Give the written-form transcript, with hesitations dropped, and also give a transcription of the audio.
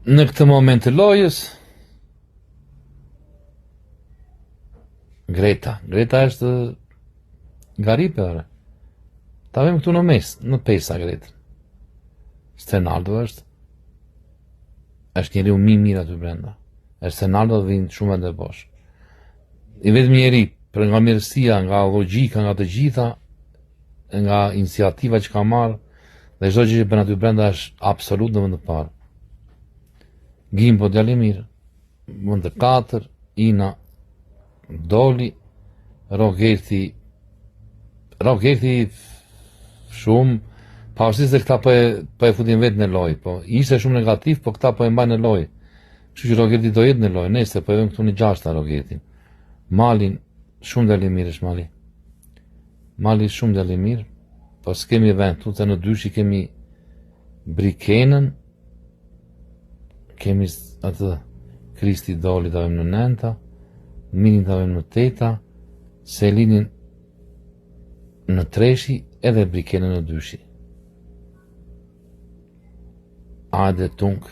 Në këtë moment të lojës, Greta është garipe, ore. Ta vem këtu në mes, në pesa Gretën. Stenaldo është njeri mi mirë aty brenda. Stenaldo dhe vinë shumë vende bosh. I vetëm njeri, për nga mirësia, nga logjika, nga të gjitha, nga iniciativa që ka marrë, dhe çdo gjë që bën aty brenda është absolut në vend të parë. Gimbo djali mirë, vend të 4, Ina doli, Rogerti shumë, pavarësisht se këta po e futin vetë në lojë, po ishte shumë negativ, po këta po e mbajnë në lojë. Kështu që Rogerti do jetë në lojë, nëse po e vëmë këtu në 6 Rogertin. Malin, shumë djali mirë është Mali. Mali shumë djali mirë, po s'kemi vend, tu të në dyshi kemi Brikenën, kemi atë Kristi doli të avem në 9, Minin të avem në 8, Selinin në 3, edhe Brikenën në 2. Ade tunk.